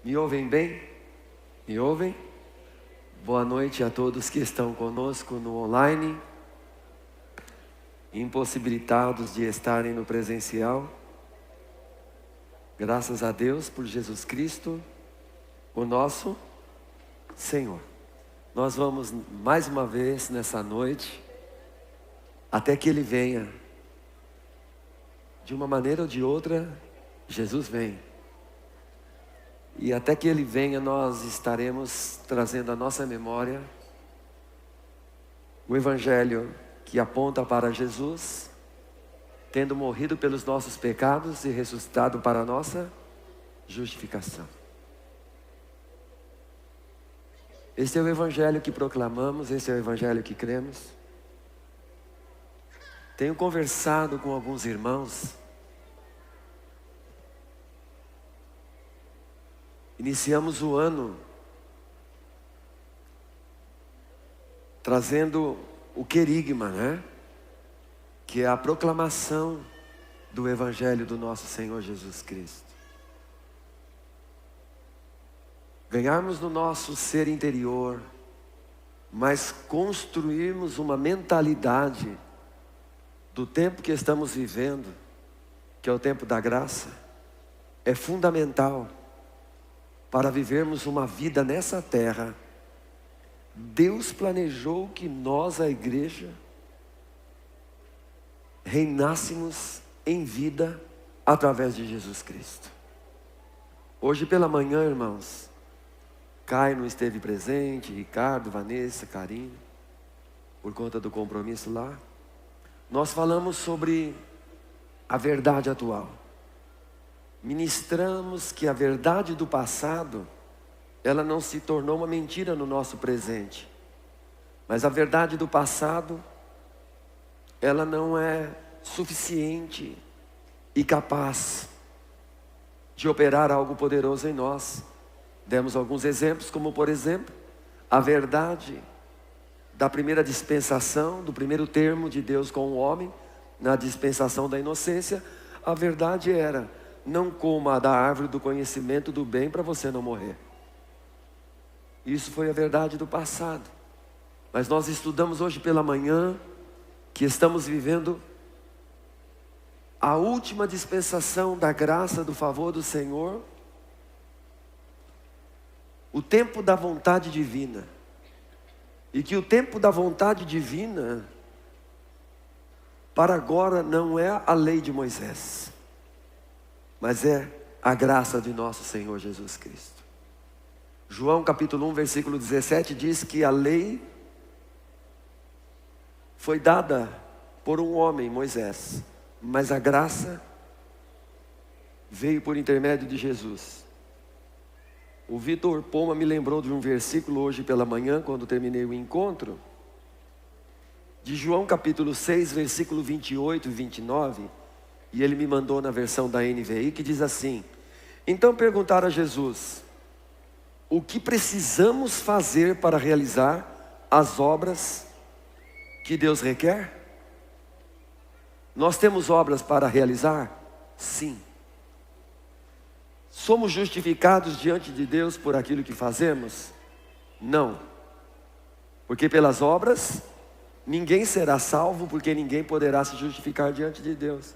Me ouvem bem? Me ouvem? Boa noite a todos que estão conosco no online, impossibilitados de estarem no presencial. Graças a Deus por Jesus Cristo, o nosso Senhor. Nós vamos mais uma vez nessa noite, até que Ele venha. De uma maneira ou de outra, Jesus vem. E até que Ele venha, nós estaremos trazendo à nossa memória o Evangelho que aponta para Jesus, tendo morrido pelos nossos pecados e ressuscitado para a nossa justificação. Este é o Evangelho que proclamamos, esse é o Evangelho que cremos. Tenho conversado com alguns irmãos. Iniciamos o ano trazendo o querigma, né? Que é a proclamação do Evangelho do nosso Senhor Jesus Cristo. Ganharmos no nosso ser interior, mas construirmos uma mentalidade do tempo que estamos vivendo, que é o tempo da graça, é fundamental para vivermos uma vida nessa terra. Deus planejou que nós, a igreja, reinássemos em vida através de Jesus Cristo. Hoje pela manhã, irmãos, Caio não esteve presente, Ricardo, Vanessa, Karine, por conta do compromisso lá. Nós falamos sobre a verdade atual. Ministramos que a verdade do passado, ela não se tornou uma mentira no nosso presente. Mas a verdade do passado, ela não é suficiente e capaz de operar algo poderoso em nós. Demos alguns exemplos, como por exemplo, a verdade da primeira dispensação, do primeiro termo de Deus com o homem, na dispensação da inocência. A verdade era: não coma da árvore do conhecimento do bem para você não morrer. Isso foi a verdade do passado. Mas nós estudamos hoje pela manhã que estamos vivendo a última dispensação da graça, do favor do Senhor, o tempo da vontade divina. E que o tempo da vontade divina para agora não é a lei de Moisés, mas é a graça de nosso Senhor Jesus Cristo. João capítulo 1, versículo 17 diz que a lei foi dada por um homem, Moisés, mas a graça veio por intermédio de Jesus. O Vitor Poma me lembrou de um versículo hoje pela manhã, quando terminei o encontro, de João capítulo 6, versículo 28 e 29, e ele me mandou na versão da NVI, que diz assim: então perguntaram a Jesus: o que precisamos fazer para realizar as obras que Deus requer? Nós temos obras para realizar? Sim. Somos justificados diante de Deus por aquilo que fazemos? Não. Porque pelas obras ninguém será salvo, porque ninguém poderá se justificar diante de Deus.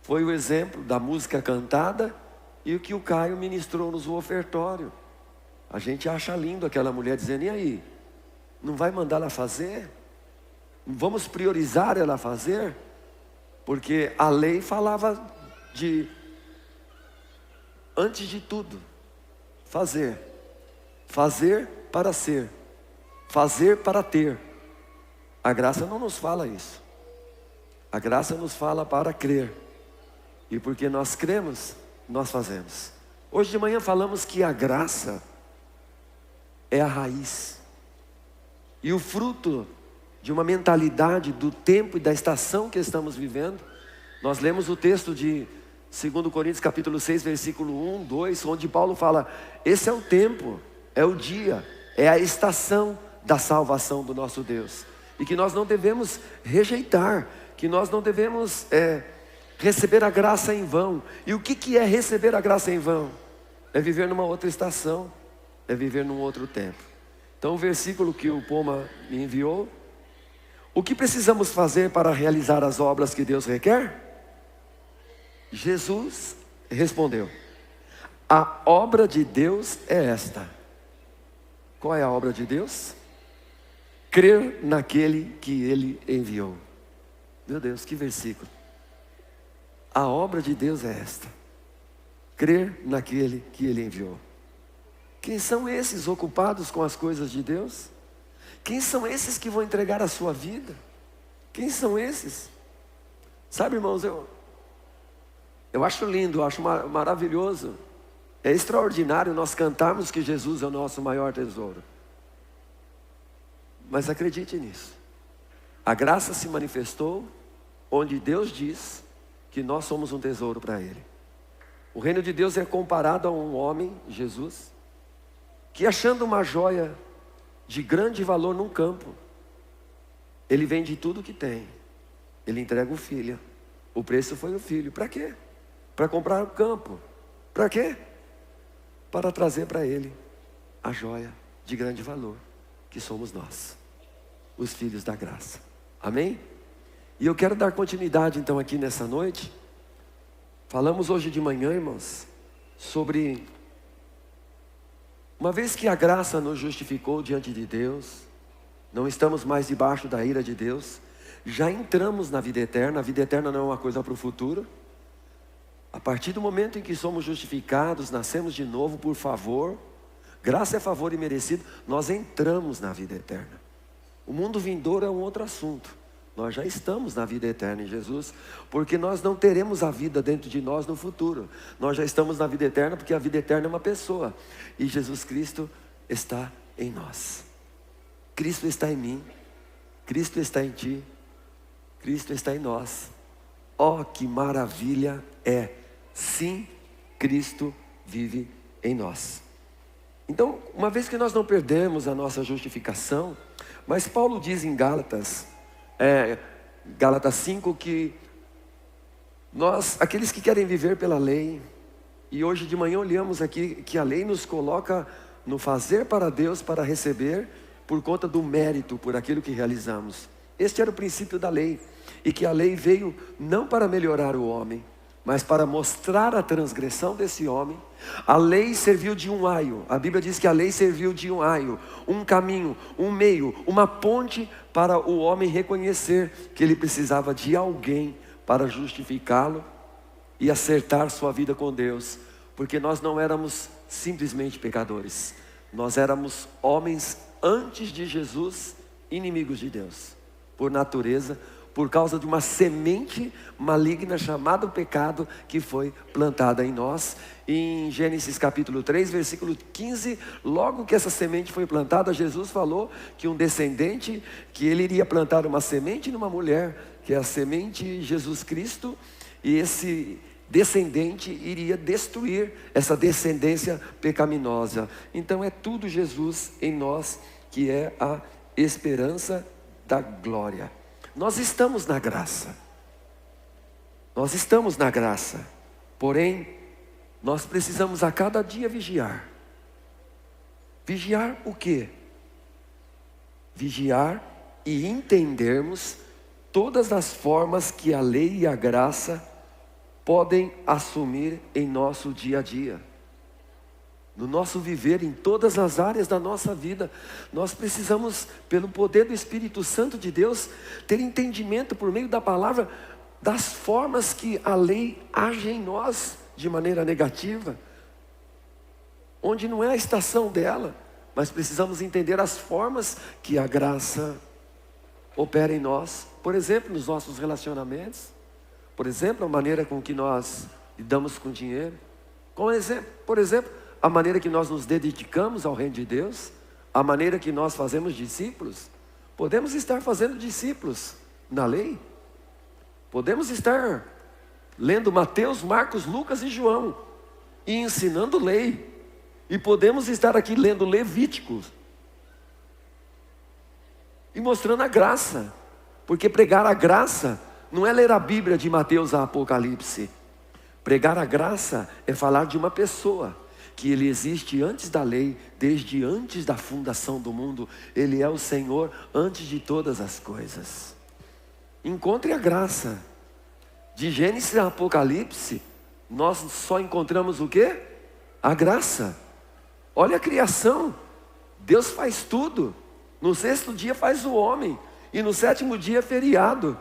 Foi o exemplo da música cantada e o que o Caio ministrou nos ofertório. A gente acha lindo aquela mulher dizendo: e aí? Não vai mandar ela fazer? Vamos priorizar ela fazer? Porque a lei falava de, antes de tudo, fazer. Fazer para ser. Fazer para ter. A graça não nos fala isso. A graça nos fala para crer. E porque nós cremos, nós fazemos. Hoje de manhã falamos que a graça é a raiz e o fruto de uma mentalidade do tempo e da estação que estamos vivendo. Nós lemos o texto de 2 Coríntios capítulo 6, versículo 1, 2, onde Paulo fala: esse é o tempo, é o dia, é a estação da salvação do nosso Deus. E que nós não devemos rejeitar, que nós não devemos receber a graça em vão. E o que é receber a graça em vão? é viver numa outra estação, é viver num outro tempo. Então o versículo que o Poma me enviou: o que precisamos fazer para realizar as obras que Deus requer? Jesus respondeu: a obra de Deus é esta. Qual é a obra de Deus? Crer naquele que Ele enviou. Meu Deus, que versículo. A obra de Deus é esta: crer naquele que Ele enviou. Quem são esses ocupados com as coisas de Deus? Quem são esses que vão entregar a sua vida? Quem são esses? Sabe, irmãos, eu acho lindo, eu acho maravilhoso. É extraordinário nós cantarmos que Jesus é o nosso maior tesouro. Mas acredite nisso. A graça se manifestou onde Deus diz que nós somos um tesouro para Ele. O reino de Deus é comparado a um homem, Jesus, que achando uma joia de grande valor num campo, ele vende tudo o que tem. Ele entrega o filho. O preço foi o filho. Para quê? Para comprar o campo. Para quê? Para trazer para ele a joia de grande valor, que somos nós, os filhos da graça. Amém? E eu quero dar continuidade então aqui nessa noite. Falamos hoje de manhã, irmãos, sobre uma vez que a graça nos justificou diante de Deus, não estamos mais debaixo da ira de Deus, já entramos na vida eterna. A vida eterna não é uma coisa para o futuro. A partir do momento em que somos justificados, nascemos de novo por favor, graça é favor imerecido, nós entramos na vida eterna. O mundo vindouro é um outro assunto. Nós já estamos na vida eterna em Jesus, porque nós não teremos a vida dentro de nós no futuro. Nós já estamos na vida eterna, porque a vida eterna é uma pessoa, e Jesus Cristo está em nós. Cristo está em mim, Cristo está em ti, Cristo está em nós. Oh, que maravilha é! Sim, Cristo vive em nós. Então, uma vez que nós não perdemos a nossa justificação, mas Paulo diz em Gálatas 5, que nós, aqueles que querem viver pela lei, e hoje de manhã olhamos aqui que a lei nos coloca no fazer para Deus, para receber, por conta do mérito, por aquilo que realizamos. Este era o princípio da lei, e que a lei veio não para melhorar o homem, mas para mostrar a transgressão desse homem. A lei serviu de um aio. A Bíblia diz que a lei serviu de um aio, um caminho, um meio, uma ponte para o homem reconhecer que ele precisava de alguém para justificá-lo e acertar sua vida com Deus, porque nós não éramos simplesmente pecadores, nós éramos homens antes de Jesus, inimigos de Deus, por natureza, por causa de uma semente maligna chamada pecado, que foi plantada em nós. Em Gênesis capítulo 3, versículo 15, logo que essa semente foi plantada, Jesus falou que um descendente, que ele iria plantar uma semente numa mulher, que é a semente Jesus Cristo, e esse descendente iria destruir essa descendência pecaminosa. Então é tudo Jesus em nós, que é a esperança da glória. Nós estamos na graça. Nós estamos na graça. Porém, nós precisamos a cada dia vigiar. Vigiar o quê? Vigiar e entendermos todas as formas que a lei e a graça podem assumir em nosso dia a dia. No nosso viver, em todas as áreas da nossa vida, nós precisamos, pelo poder do Espírito Santo de Deus, ter entendimento por meio da palavra, das formas que a lei age em nós de maneira negativa, onde não é a estação dela, mas precisamos entender as formas que a graça opera em nós. Por exemplo, nos nossos relacionamentos, por exemplo, a maneira com que nós lidamos com dinheiro, por exemplo, a maneira que nós nos dedicamos ao reino de Deus, a maneira que nós fazemos discípulos. Podemos estar fazendo discípulos na lei, podemos estar lendo Mateus, Marcos, Lucas e João, e ensinando lei, e podemos estar aqui lendo Levíticos, e mostrando a graça, porque pregar a graça não é ler a Bíblia de Mateus a Apocalipse. Pregar a graça é falar de uma pessoa, que Ele existe antes da lei, desde antes da fundação do mundo. Ele é o Senhor antes de todas as coisas. Encontre a graça. De Gênesis a Apocalipse, nós só encontramos o quê? A graça. Olha a criação. Deus faz tudo. No sexto dia faz o homem. E no sétimo dia é feriado.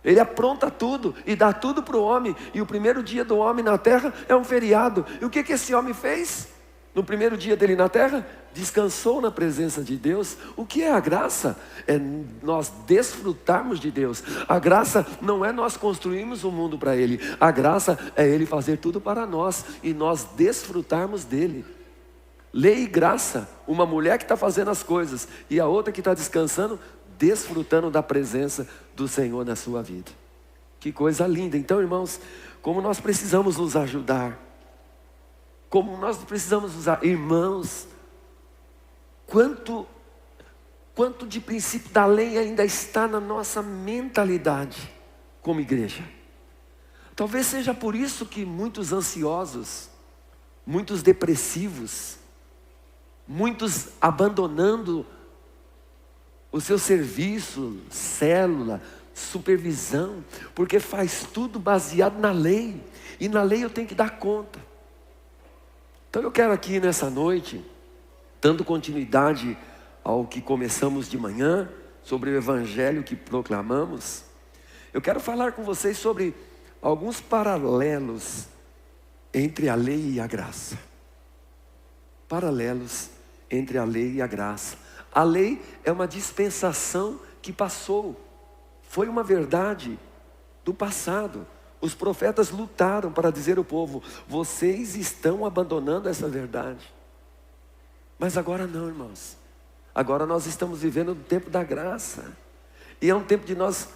Ele apronta tudo e dá tudo para o homem. E o primeiro dia do homem na terra é um feriado. E o que esse homem fez? No primeiro dia dele na terra, descansou na presença de Deus. O que é a graça? É nós desfrutarmos de Deus. A graça não é nós construirmos um mundo para Ele. A graça é Ele fazer tudo para nós e nós desfrutarmos dele. Lei e graça, uma mulher que está fazendo as coisas e a outra que está descansando, desfrutando da presença do Senhor na sua vida. Que coisa linda. Então, irmãos, como nós precisamos nos ajudar, como nós precisamos usar, irmãos, quanto de princípio da lei ainda está na nossa mentalidade como igreja. Talvez seja por isso que muitos ansiosos, muitos depressivos, muitos abandonando o seu serviço, célula, supervisão, porque faz tudo baseado na lei, e na lei eu tenho que dar conta. Então eu quero aqui nessa noite, dando continuidade ao que começamos de manhã, sobre o evangelho que proclamamos, eu quero falar com vocês sobre alguns paralelos entre a lei e a graça. Paralelos entre a lei e a graça. A lei é uma dispensação que passou, foi uma verdade do passado. Os profetas lutaram para dizer ao povo: vocês estão abandonando essa verdade. Mas agora não, irmãos. Agora nós estamos vivendo no tempo da graça. E é um tempo de nós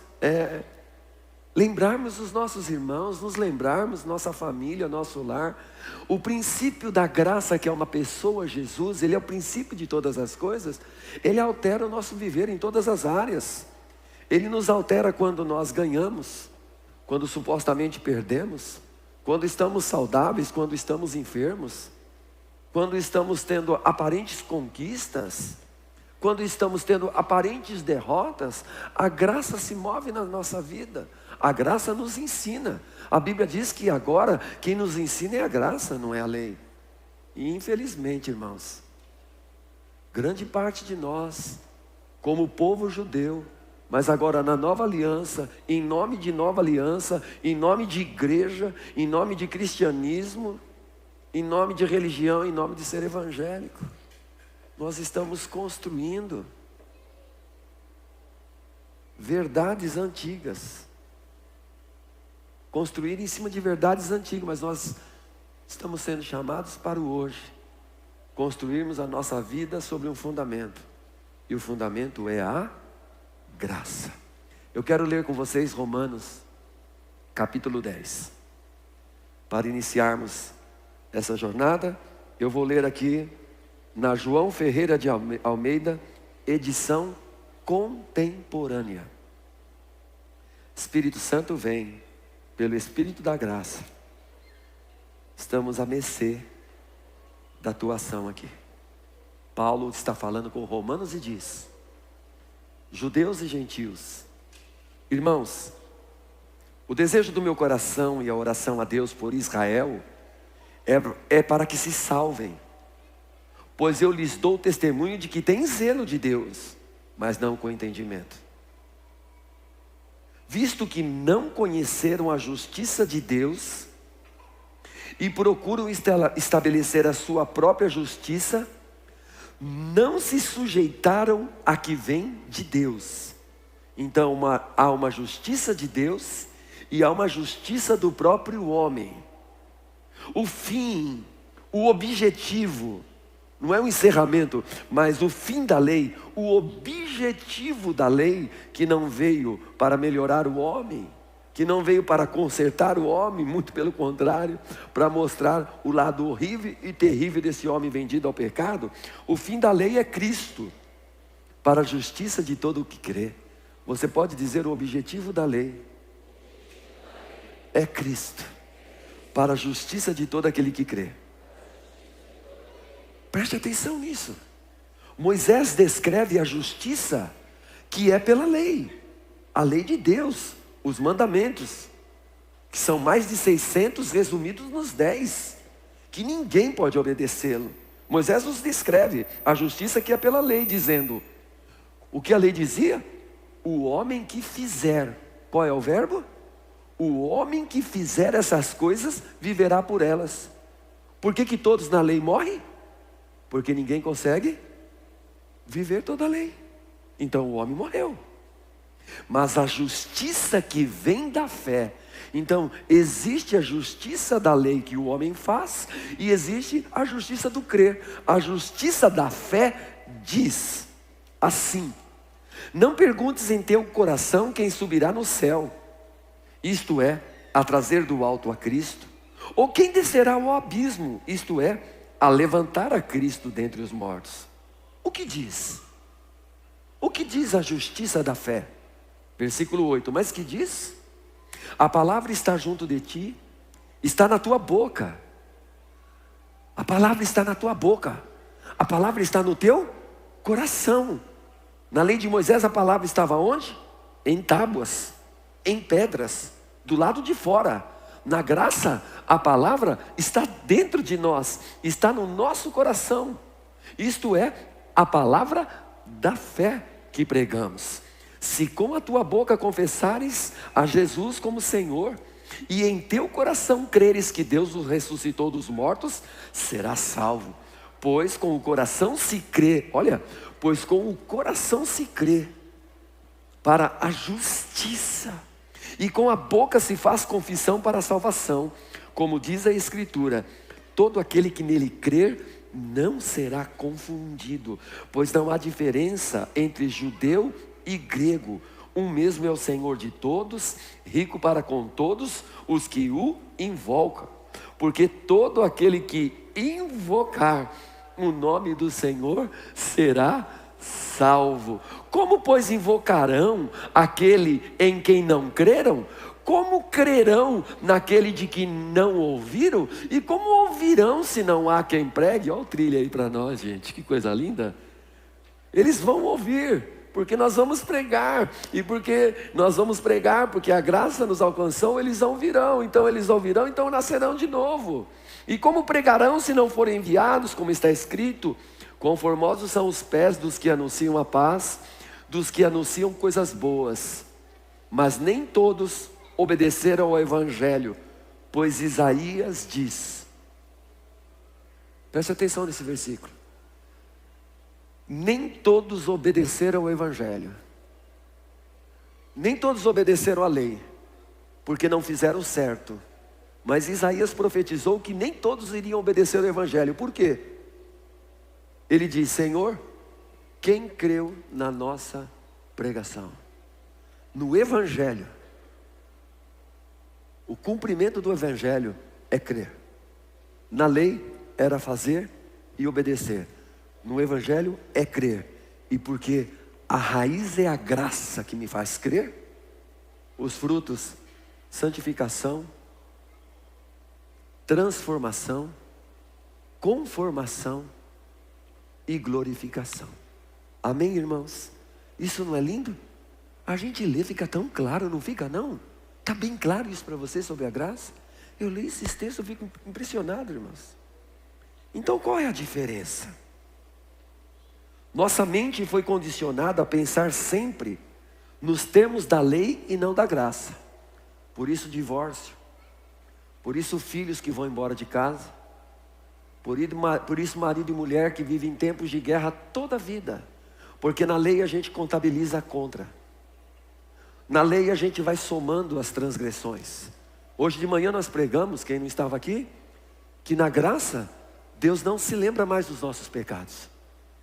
lembrarmos os nossos irmãos, nos lembrarmos, nossa família, nosso lar. O princípio da graça, que é uma pessoa, Jesus, Ele é o princípio de todas as coisas. Ele altera o nosso viver em todas as áreas. Ele nos altera quando nós ganhamos, quando supostamente perdemos, quando estamos saudáveis, quando estamos enfermos, quando estamos tendo aparentes conquistas, quando estamos tendo aparentes derrotas. A graça se move na nossa vida. A graça nos ensina. A Bíblia diz que agora quem nos ensina é a graça, não é a lei. E infelizmente, irmãos, grande parte de nós, como povo judeu, mas agora na nova aliança, em nome de nova aliança, em nome de igreja, em nome de cristianismo, em nome de religião, em nome de ser evangélico, nós estamos construindo verdades antigas. Construir em cima de verdades antigas, mas nós estamos sendo chamados para o hoje. Construirmos a nossa vida sobre um fundamento. E o fundamento é a graça. Eu quero ler com vocês Romanos, capítulo 10. Para iniciarmos essa jornada, eu vou ler aqui na João Ferreira de Almeida, edição contemporânea. Espírito Santo vem, pelo Espírito da graça. Estamos à mercê da tua ação aqui. Paulo está falando com romanos e diz: judeus e gentios, irmãos, o desejo do meu coração e a oração a Deus por Israel é para que se salvem, pois eu lhes dou testemunho de que têm zelo de Deus, mas não com entendimento. Visto que não conheceram a justiça de Deus e procuram estabelecer a sua própria justiça, não se sujeitaram a que vem de Deus. Então há uma justiça de Deus e há uma justiça do próprio homem. O fim, o objetivo, não é um encerramento, mas o fim da lei, o objetivo da lei, que não veio para melhorar o homem, que não veio para consertar o homem, muito pelo contrário, para mostrar o lado horrível e terrível desse homem vendido ao pecado. O fim da lei é Cristo, para a justiça de todo o que crê. Você pode dizer: o objetivo da lei é Cristo, para a justiça de todo aquele que crê. Preste atenção nisso. Moisés descreve a justiça que é pela lei. A lei de Deus, os mandamentos, que são mais de 600 resumidos nos 10, que ninguém pode obedecê-lo. Moisés nos descreve a justiça que é pela lei, dizendo, o que a lei dizia? O homem que fizer, qual é o verbo? O homem que fizer essas coisas, viverá por elas. Por que todos na lei morrem? Porque ninguém consegue viver toda a lei. Então o homem morreu. Mas a justiça que vem da fé, então existe a justiça da lei que o homem faz, e existe a justiça do crer. A justiça da fé diz assim: não perguntes em teu coração quem subirá no céu, isto é, a trazer do alto a Cristo, ou quem descerá ao abismo, isto é, a levantar a Cristo dentre os mortos. O que diz? O que diz a justiça da fé? Versículo 8, mas que diz? A palavra está junto de ti, está na tua boca. A palavra está na tua boca. A palavra está no teu coração. Na lei de Moisés a palavra estava onde? Em tábuas, em pedras, do lado de fora. Na graça, a palavra está dentro de nós, está no nosso coração. Isto é, a palavra da fé que pregamos. Se com a tua boca confessares a Jesus como Senhor, e em teu coração creres que Deus o ressuscitou dos mortos, serás salvo. Pois com o coração se crê, pois com o coração se crê para a justiça, e com a boca se faz confissão para a salvação. Como diz a Escritura, todo aquele que nele crer não será confundido, pois não há diferença entre judeu e grego. Um mesmo é o Senhor de todos, rico para com todos os que o invocam. Porque todo aquele que invocar o nome do Senhor será salvo. Como, pois, invocarão aquele em quem não creram? Como crerão naquele de que não ouviram? E como ouvirão se não há quem pregue? Olha o trilho aí para nós, gente, que coisa linda. Eles vão ouvir, porque nós vamos pregar, e porque nós vamos pregar, porque a graça nos alcançou, eles ouvirão, então nascerão de novo. E como pregarão se não forem enviados, como está escrito? Conformosos são os pés dos que anunciam a paz, dos que anunciam coisas boas. Mas nem todos obedeceram ao Evangelho, pois Isaías diz, preste atenção nesse versículo, nem todos obedeceram ao Evangelho, nem todos obedeceram à lei, porque não fizeram certo. Mas Isaías profetizou que nem todos iriam obedecer ao Evangelho. Por quê? Ele diz, Senhor, quem creu na nossa pregação? No Evangelho, o cumprimento do Evangelho é crer. Na lei era fazer e obedecer. No Evangelho é crer. E porque a raiz é a graça que me faz crer, os frutos, santificação, transformação, conformação e glorificação. Amém, irmãos? Isso não é lindo? A gente lê, fica tão claro, não fica não? Está bem claro isso para você sobre a graça? Eu leio esses textos, eu fico impressionado, irmãos. Então qual é a diferença? Nossa mente foi condicionada a pensar sempre nos termos da lei e não da graça. Por isso divórcio, por isso filhos que vão embora de casa, por isso marido e mulher que vivem em tempos de guerra toda a vida, porque na lei a gente contabiliza a contra, na lei a gente vai somando as transgressões. Hoje de manhã nós pregamos, quem não estava aqui, que na graça Deus não se lembra mais dos nossos pecados,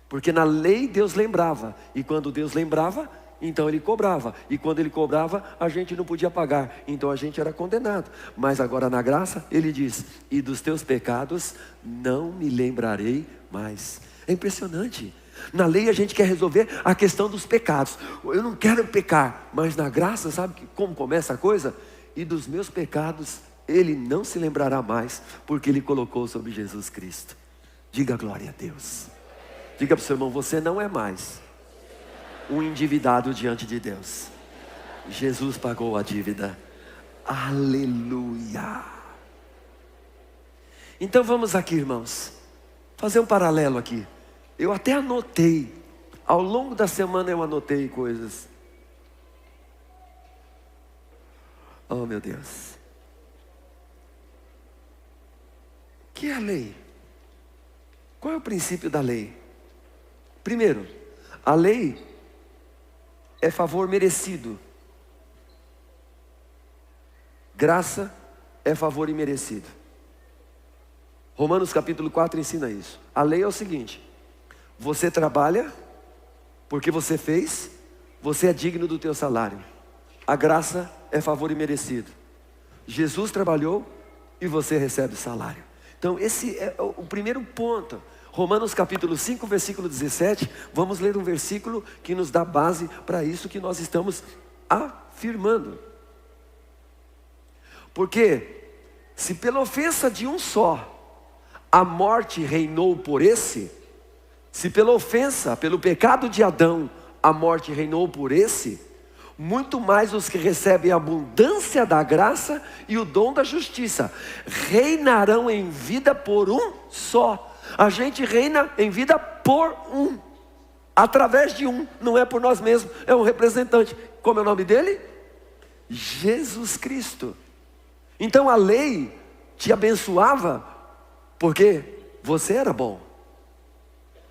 porque na lei Deus lembrava, e quando Deus lembrava, então Ele cobrava, e quando Ele cobrava, a gente não podia pagar, então a gente era condenado. Mas agora na graça, Ele diz, e dos teus pecados não me lembrarei mais. É impressionante. Na lei a gente quer resolver a questão dos pecados. Eu não quero pecar, mas na graça, sabe como começa a coisa? E dos meus pecados Ele não se lembrará mais, porque Ele colocou sobre Jesus Cristo. Diga glória a Deus. Diga para o seu irmão, você não é mais um endividado diante de Deus. Jesus pagou a dívida. Aleluia. Então vamos aqui, irmãos, fazer um paralelo aqui. Eu até anotei, ao longo da semana eu anotei coisas. Oh meu Deus. O que é a lei? Qual é o princípio da lei? Primeiro, a lei é favor merecido. Graça é favor imerecido. Romanos capítulo 4 ensina isso. A lei é o seguinte: você trabalha porque você fez, você é digno do teu salário. A graça é favor imerecido. Jesus trabalhou e você recebe salário. Então esse é o primeiro ponto. Romanos capítulo 5, versículo 17. Vamos ler um versículo que nos dá base para isso que nós estamos afirmando. Porque se pela ofensa de um só a morte reinou por esse, se pela ofensa, pelo pecado de Adão, a morte reinou por esse, muito mais os que recebem a abundância da graça e o dom da justiça reinarão em vida por um só. A gente reina em vida por um, através de um, não é por nós mesmos, é um representante. Como é o nome dele? Jesus Cristo. Então a lei te abençoava porque você era bom,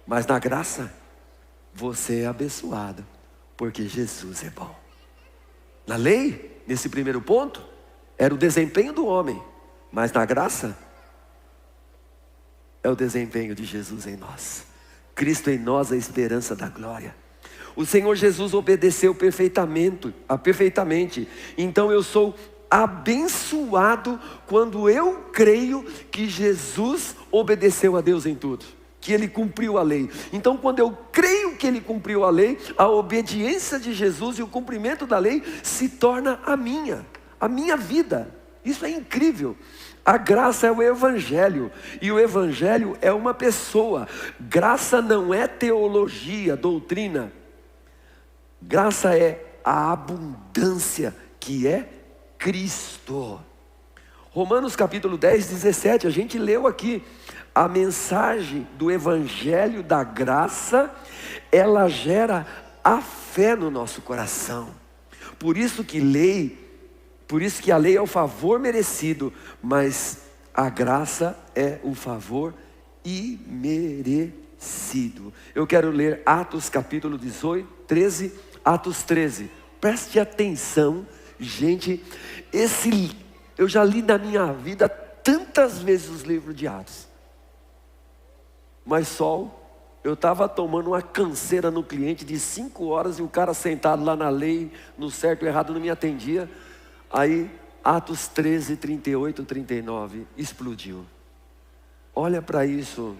mas na graça você é abençoado porque Jesus é bom. Na lei, nesse primeiro ponto, era o desempenho do homem, mas na graça é o desempenho de Jesus em nós. Cristo em nós, a esperança da glória. O Senhor Jesus obedeceu perfeitamente. Então eu sou abençoado quando eu creio que Jesus obedeceu a Deus em tudo, que Ele cumpriu a lei. Então quando eu creio que Ele cumpriu a lei, a obediência de Jesus e o cumprimento da lei se torna a minha vida. Isso é incrível. A graça é o Evangelho, e o Evangelho é uma pessoa. Graça não é teologia, doutrina. Graça é a abundância que é Cristo. Romanos capítulo 10, 17, a gente leu aqui. A mensagem do Evangelho da graça, ela gera a fé no nosso coração. Por isso que a lei é o favor merecido, mas a graça é o favor imerecido. Eu quero ler Atos capítulo 18, 13, Atos 13. Preste atenção, gente. Eu já li na minha vida tantas vezes os livros de Atos. Mas eu estava tomando uma canseira no cliente de 5 horas e o cara sentado lá na lei, no certo e errado, não me atendia. Aí, Atos 13, 38, 39, explodiu. Olha para isso,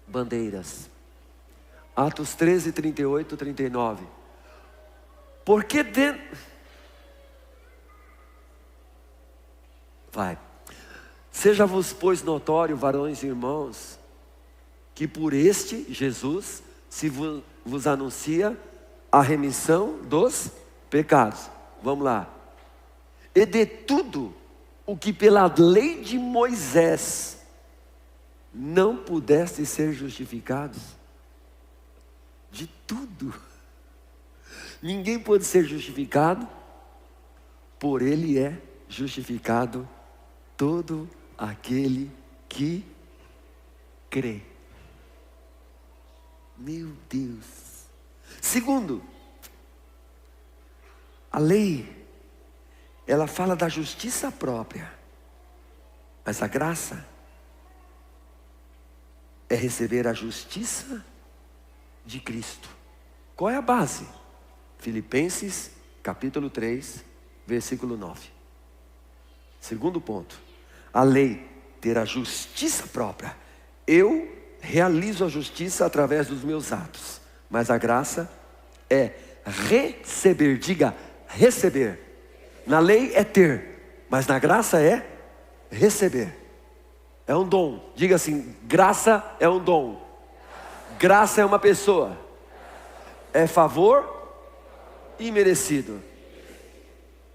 bandeiras. Atos 13, 38, 39. Porque Seja-vos, pois, notório, varões e irmãos, que por este Jesus se vos anuncia a remissão dos pecados. Vamos lá. E de tudo o que pela lei de Moisés não pudesse ser justificados. De tudo. Ninguém pode ser justificado, por ele é justificado todo aquele que crê. Meu Deus. Segundo, a lei, ela fala da justiça própria, mas a graça é receber a justiça de Cristo. Qual é a base? Filipenses capítulo 3, versículo 9. Segundo ponto, a lei ter a justiça própria. Eu realizo a justiça através dos meus atos, mas a graça é receber. Diga, receber. Na lei é ter, mas na graça é receber. É um dom. Diga assim: graça é um dom. Graça é uma pessoa. É favor imerecido.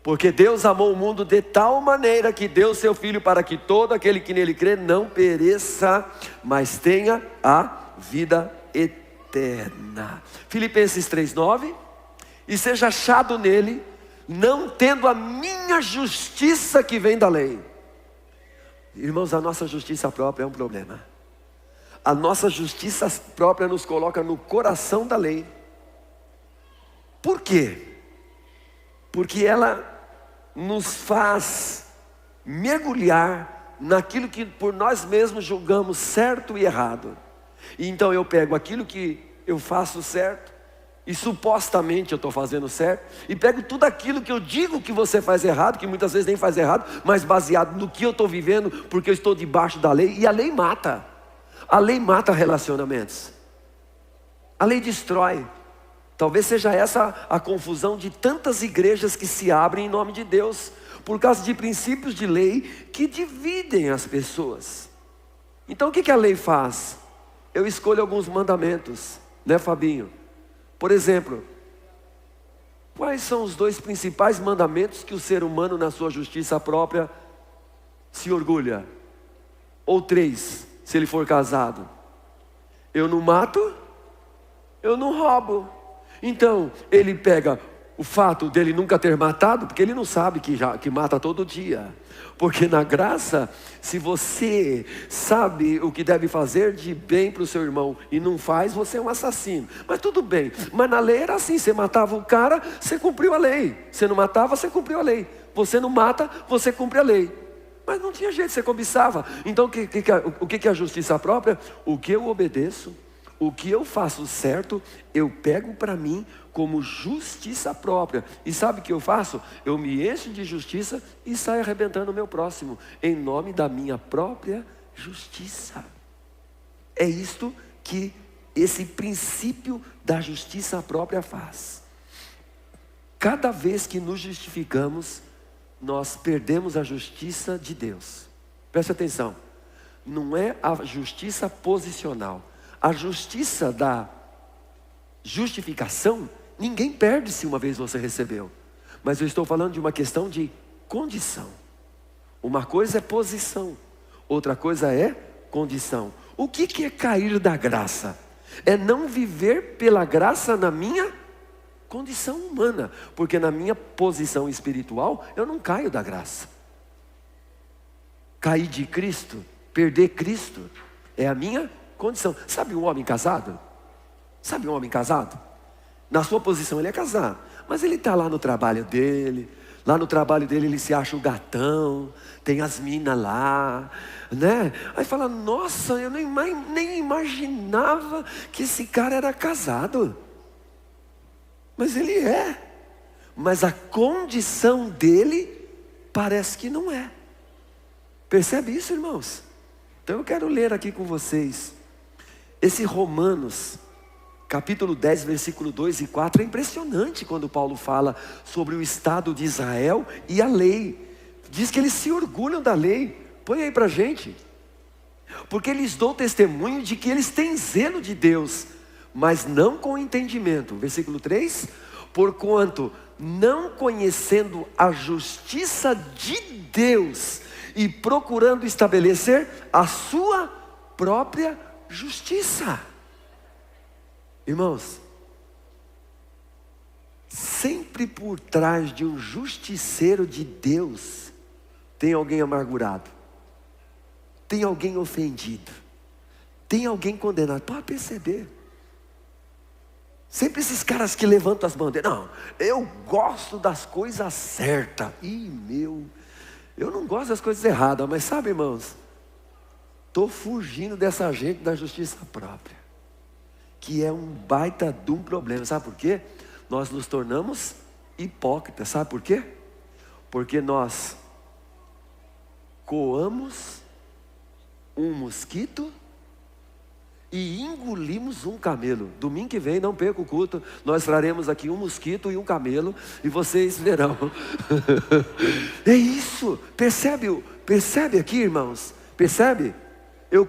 Porque Deus amou o mundo de tal maneira que deu seu Filho para que todo aquele que nele crê não pereça, mas tenha a vida eterna. Filipenses 3:9. E seja achado nele, não tendo a minha justiça que vem da lei. Irmãos, a nossa justiça própria é um problema. A nossa justiça própria nos coloca no coração da lei. Por quê? Porque ela nos faz mergulhar naquilo que por nós mesmos julgamos certo e errado. E então eu pego aquilo que eu faço certo, e supostamente eu estou fazendo certo, e pego tudo aquilo que eu digo que você faz errado, que muitas vezes nem faz errado, mas baseado no que eu estou vivendo, porque eu estou debaixo da lei, e a lei mata. A lei mata relacionamentos. A lei destrói. Talvez seja essa a confusão de tantas igrejas que se abrem em nome de Deus, por causa de princípios de lei que dividem as pessoas. Então o que a lei faz? Eu escolho alguns mandamentos, né, Fabinho? Por exemplo, quais são os 2 principais mandamentos que o ser humano na sua justiça própria se orgulha? Ou 3, se ele for casado. Eu não mato, eu não roubo. Então, ele pega o fato dele nunca ter matado, porque ele não sabe que mata todo dia. Porque na graça, se você sabe o que deve fazer de bem para o seu irmão e não faz, você é um assassino. Mas tudo bem, mas na lei era assim: você matava o cara, você cumpriu a lei. Você não matava, você cumpriu a lei. Você não mata, você cumpre a lei. Mas não tinha jeito, você cobiçava. Então o que é a justiça própria? O que eu obedeço, o que eu faço certo, eu pego para mim como justiça própria. E sabe o que eu faço? Eu me encho de justiça e saio arrebentando o meu próximo, em nome da minha própria justiça. É isto que esse princípio da justiça própria faz. Cada vez que nos justificamos, nós perdemos a justiça de Deus. Preste atenção, não é a justiça posicional. A justiça da justificação, ninguém perde se uma vez você recebeu. Mas eu estou falando de uma questão de condição. Uma coisa é posição, outra coisa é condição. O que é cair da graça? É não viver pela graça na minha condição humana. Porque na minha posição espiritual, eu não caio da graça. Cair de Cristo, perder Cristo, é a minha condição. Sabe um homem casado? Sabe um homem casado? Na sua posição ele é casado, mas ele está lá no trabalho dele. Lá no trabalho dele ele se acha o gatão, tem as minas lá, né? Aí fala: nossa, eu nem imaginava que esse cara era casado. Mas ele é. Mas a condição dele parece que não é. Percebe isso, irmãos? Então eu quero ler aqui com vocês esse Romanos capítulo 10, versículo 2 e 4, é impressionante quando Paulo fala sobre o estado de Israel e a lei. Diz que eles se orgulham da lei. Põe aí pra gente. Porque lhes dou testemunho de que eles têm zelo de Deus, mas não com entendimento. Versículo 3, porquanto não conhecendo a justiça de Deus e procurando estabelecer a sua própria justiça. Irmãos, sempre por trás de um justiceiro de Deus tem alguém amargurado, tem alguém ofendido, tem alguém condenado. Pode perceber. Sempre esses caras que levantam as bandeiras: não, eu gosto das coisas certas. Eu não gosto das coisas erradas. Mas sabe, irmãos, estou fugindo dessa gente da justiça própria, que é um baita de um problema. Sabe por quê? Nós nos tornamos hipócritas. Sabe por quê? Porque nós coamos um mosquito e engolimos um camelo. Domingo que vem, não perca o culto, nós traremos aqui um mosquito e um camelo, e vocês verão. É isso. Percebe aqui, irmãos? Percebe? Eu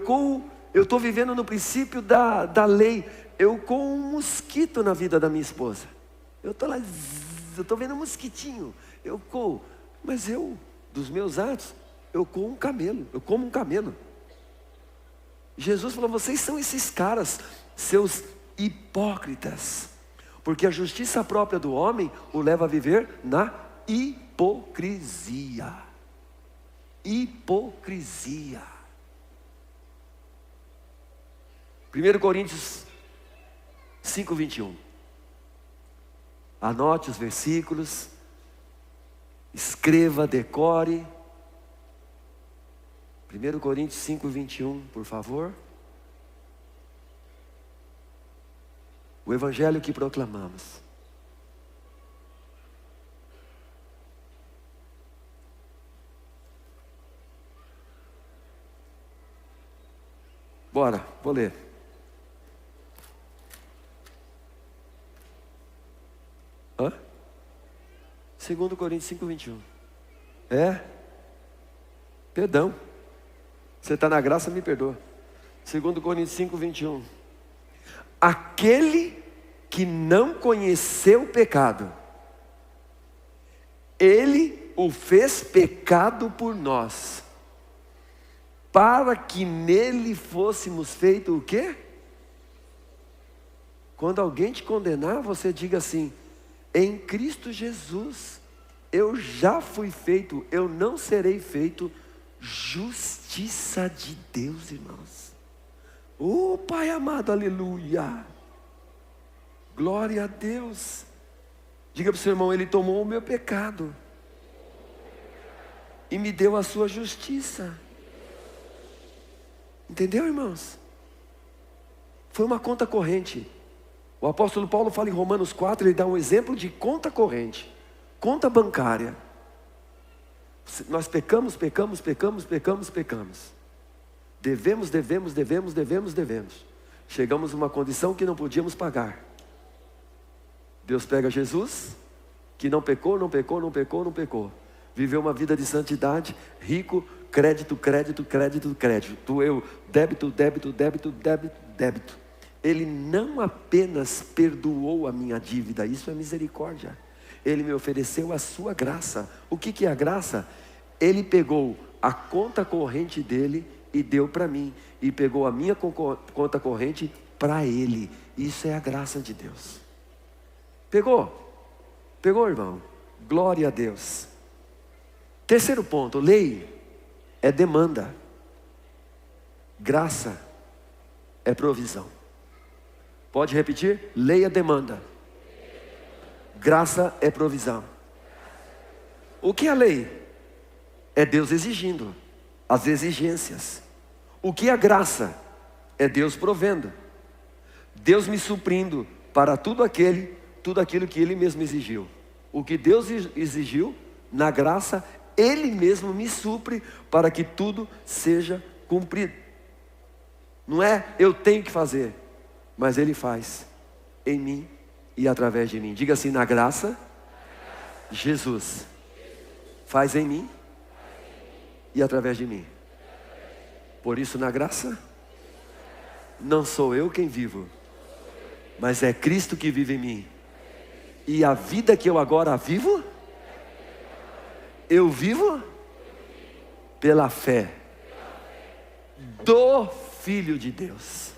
estou vivendo no princípio da lei. Eu corro um mosquito na vida da minha esposa. Eu estou lá, eu estou vendo um mosquitinho. Eu corro, mas dos meus atos, eu corro um camelo. Eu como um camelo. Jesus falou, vocês são esses caras, seus hipócritas. Porque a justiça própria do homem o leva a viver na hipocrisia. Hipocrisia. 1 Coríntios 5:21. Anote os versículos, escreva, decore. 1 Coríntios 5:21, por favor. O evangelho que proclamamos. Bora, vou ler. Hã? 2 Coríntios 5:21. Perdão. Você está na graça, me perdoa. 2 Coríntios 5:21. Aquele que não conheceu o pecado, Ele o fez pecado por nós, para que nele fôssemos feitos o quê? Quando alguém te condenar, você diga assim: em Cristo Jesus, eu já fui feito, eu não serei feito justiça de Deus, irmãos. Oh Pai amado, aleluia, glória a Deus. Diga para o seu irmão, Ele tomou o meu pecado e me deu a sua justiça. Entendeu, irmãos? Foi uma conta corrente. O apóstolo Paulo fala em Romanos 4, ele dá um exemplo de conta corrente, conta bancária. Nós pecamos. Devemos. Chegamos a uma condição que não podíamos pagar. Deus pega Jesus, que não pecou. Viveu uma vida de santidade, rico, crédito. Eu, débito. Ele não apenas perdoou a minha dívida, isso é misericórdia. Ele me ofereceu a sua graça. O que é a graça? Ele pegou a conta corrente dele e deu para mim. E pegou a minha conta corrente para ele. Isso é a graça de Deus. Pegou, irmão? Glória a Deus. Terceiro ponto, lei é demanda. Graça é provisão. Pode repetir? Lei é demanda. Graça é provisão. O que é a lei? É Deus exigindo as exigências. O que é a graça? É Deus provendo. Deus me suprindo para tudo aquilo que Ele mesmo exigiu. O que Deus exigiu, na graça, Ele mesmo me supre para que tudo seja cumprido. Não é eu tenho que fazer, mas Ele faz em mim e através de mim. Diga assim, na graça, Jesus faz em mim e através de mim. Por isso, na graça, não sou eu quem vivo, mas é Cristo que vive em mim. E a vida que eu agora vivo, eu vivo pela fé do Filho de Deus.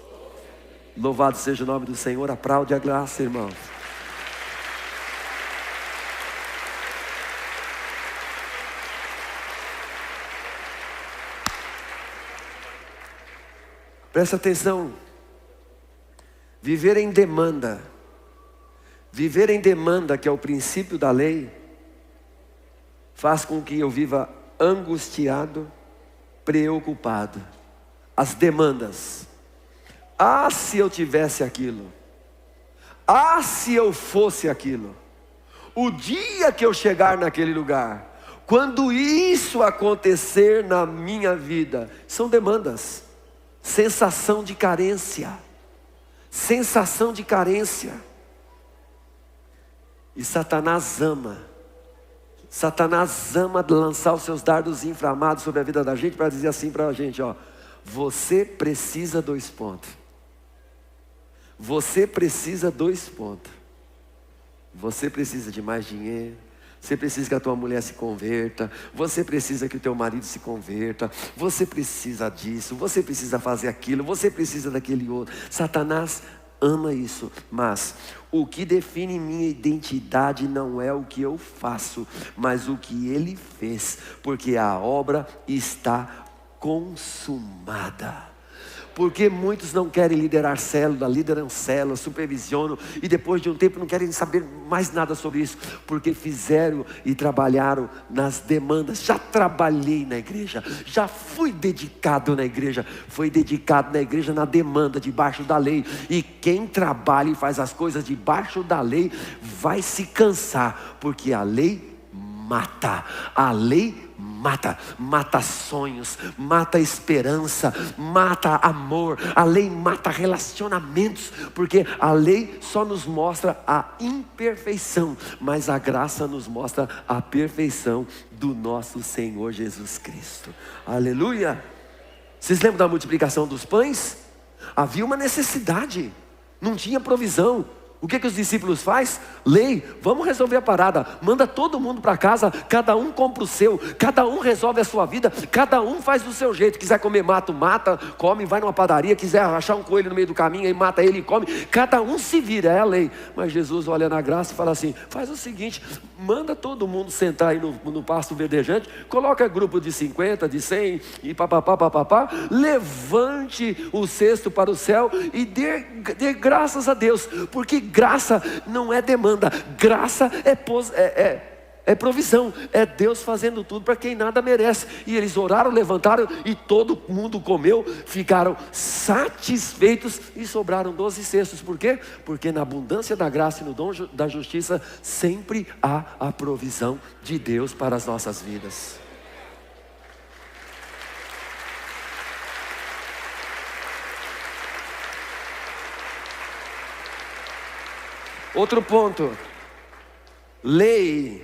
Louvado seja o nome do Senhor. Aplaude a graça, irmãos. Presta atenção. Viver em demanda, que é o princípio da lei, faz com que eu viva angustiado, preocupado. As demandas. Ah, se eu tivesse aquilo. Ah, se eu fosse aquilo. O dia que eu chegar naquele lugar. Quando isso acontecer na minha vida. São demandas. Sensação de carência. E Satanás ama lançar os seus dardos inflamados sobre a vida da gente, para dizer assim para a gente, ó: Você precisa dois pontos. Você precisa dois pontos. Você precisa de mais dinheiro. Você precisa que a tua mulher se converta. Você precisa que o teu marido se converta. Você precisa disso. Você precisa fazer aquilo. Você precisa daquele outro. Satanás ama isso. Mas o que define minha identidade não é o que eu faço, mas o que ele fez. Porque a obra está consumada. Porque muitos não querem liderar célula, lideram célula, supervisionam, e depois de um tempo não querem saber mais nada sobre isso, porque fizeram e trabalharam nas demandas. Já trabalhei na igreja, já fui dedicado na igreja, foi dedicado na igreja na demanda, debaixo da lei. E quem trabalha e faz as coisas debaixo da lei, vai se cansar, porque a lei mata, a lei mata sonhos, mata esperança, mata amor, a lei mata relacionamentos, porque a lei só nos mostra a imperfeição, mas a graça nos mostra a perfeição do nosso Senhor Jesus Cristo. Aleluia! Vocês lembram da multiplicação dos pães? Havia uma necessidade, não tinha provisão. O que os discípulos fazem? Lei, vamos resolver a parada. Manda todo mundo para casa, cada um compra o seu, cada um resolve a sua vida, cada um faz do seu jeito. Quiser comer mato, mata, come, vai numa padaria. Quiser achar um coelho no meio do caminho, aí mata ele e come. Cada um se vira, é a lei. Mas Jesus olha na graça e fala assim: faz o seguinte, manda todo mundo sentar aí no pasto verdejante, coloca grupo de 50, de 100 e papapá, levante o cesto para o céu e dê graças a Deus, porque graça não é demanda, graça é provisão, é Deus fazendo tudo para quem nada merece. E eles oraram, levantaram e todo mundo comeu, ficaram satisfeitos e sobraram 12 cestos. Por quê? Porque na abundância da graça e no dom da justiça sempre há a provisão de Deus para as nossas vidas. Outro ponto, lei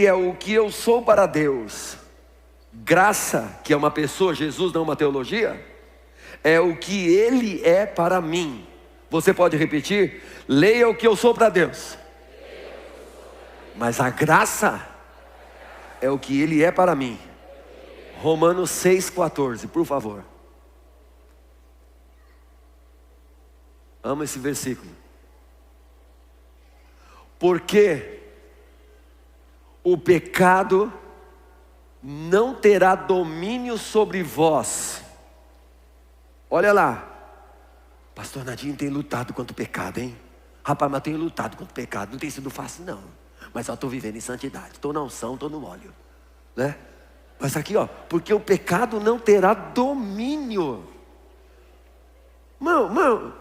é o que eu sou para Deus. Graça, que é uma pessoa, Jesus não uma teologia, é o que Ele é para mim. Você pode repetir? Lei é o que eu sou para Deus, mas a graça é o que Ele é para mim. Romanos 6,14, por favor. Amo esse versículo. Porque o pecado não terá domínio sobre vós. Olha lá, pastor Nadinho tem lutado contra o pecado, hein? Rapaz, mas eu tenho lutado contra o pecado, não tem sido fácil não, mas eu estou vivendo em santidade, estou na unção, estou no óleo, né? Mas aqui ó, porque o pecado não terá domínio. Mano,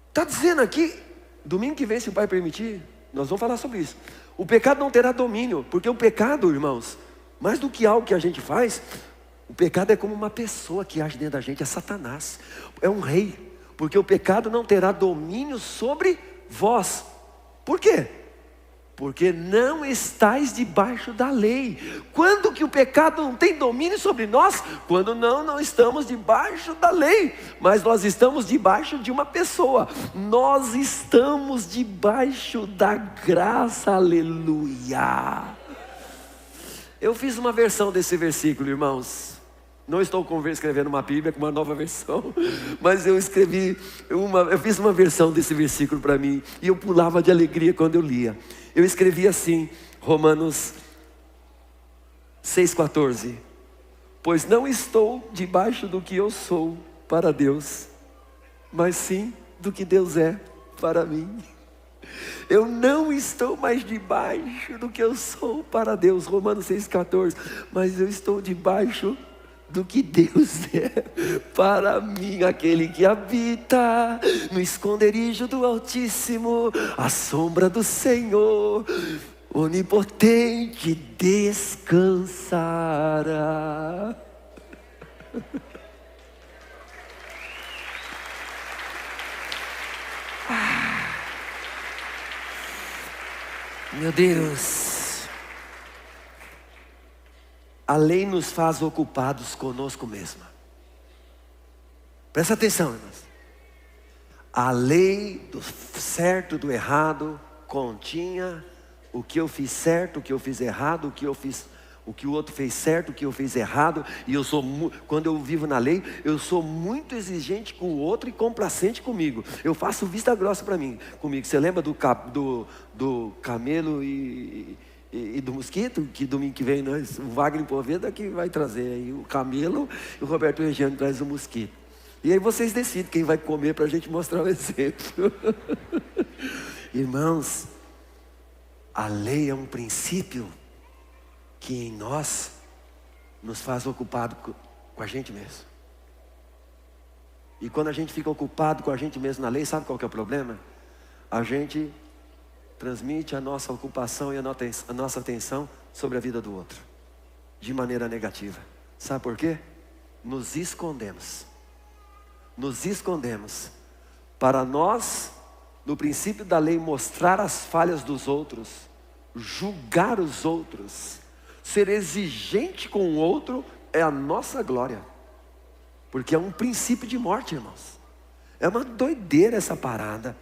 está dizendo aqui, domingo que vem, se o Pai permitir, nós vamos falar sobre isso. O pecado não terá domínio, porque o pecado, irmãos, mais do que algo que a gente faz, o pecado é como uma pessoa que age dentro da gente, é Satanás, é um rei, porque o pecado não terá domínio sobre vós. Por quê? Porque não estáis debaixo da lei. Quando que o pecado não tem domínio sobre nós? Quando não estamos debaixo da lei, mas nós estamos debaixo de uma pessoa. Nós estamos debaixo da graça, aleluia. Eu fiz uma versão desse versículo, irmãos. Não estou escrevendo uma Bíblia com uma nova versão, mas eu fiz uma versão desse versículo para mim, e eu pulava de alegria quando eu lia. Eu escrevi assim, Romanos 6,14: pois não estou debaixo do que eu sou para Deus, mas sim do que Deus é para mim. Eu não estou mais debaixo do que eu sou para Deus, Romanos 6,14, mas eu estou debaixo do que Deus é para mim. Aquele que habita no esconderijo do Altíssimo, à sombra do Senhor Onipotente descansará. Meu Deus, A lei nos faz ocupados conosco mesma. Presta atenção, irmãos. A lei do certo e do errado continha o que eu fiz certo, o que eu fiz errado, o que o outro fez certo, o que eu fiz errado. E quando eu vivo na lei, eu sou muito exigente com o outro e complacente comigo. Eu faço vista grossa para mim, comigo. Você lembra do camelo e do mosquito? Que domingo que vem o Wagner Poveda que vai trazer aí o camelo e o Roberto Regiano traz o mosquito. E aí vocês decidem quem vai comer para a gente mostrar o exemplo. Irmãos, a lei é um princípio que em nós nos faz ocupado com a gente mesmo. E quando a gente fica ocupado com a gente mesmo na lei, sabe qual que é o problema? A gente transmite a nossa ocupação e a nossa atenção sobre a vida do outro, de maneira negativa. Sabe por quê? Nos escondemos para nós, no princípio da lei, mostrar as falhas dos outros, julgar os outros, ser exigente com o outro é a nossa glória, porque é um princípio de morte, irmãos. É uma doideira essa parada.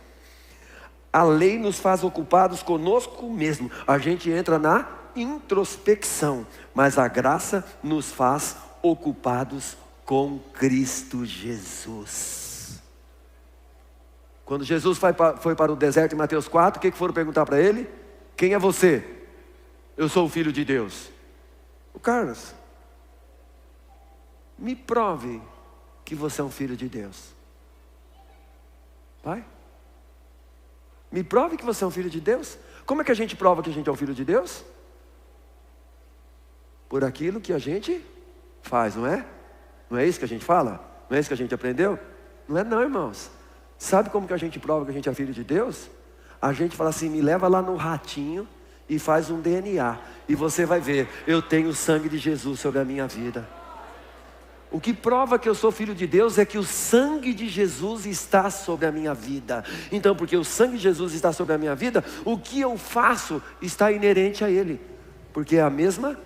A lei nos faz ocupados conosco mesmo. A gente entra na introspecção, mas a graça nos faz ocupados com Cristo Jesus. Quando Jesus foi para o deserto em Mateus 4, o que foram perguntar para ele? Quem é você? Eu sou o Filho de Deus. O Carlos, me prove que você é um filho de Deus. Vai? Me prove que você é um filho de Deus. Como é que a gente prova que a gente é um filho de Deus? Por aquilo que a gente faz, não é? Não é isso que a gente fala? Não é isso que a gente aprendeu? Não é não, irmãos. Sabe como que a gente prova que a gente é filho de Deus? A gente fala assim, me leva lá no ratinho e faz um DNA. E você vai ver, eu tenho o sangue de Jesus sobre a minha vida. O que prova que eu sou filho de Deus é que o sangue de Jesus está sobre a minha vida. Então, porque o sangue de Jesus está sobre a minha vida, o que eu faço está inerente a Ele. Porque é a mesma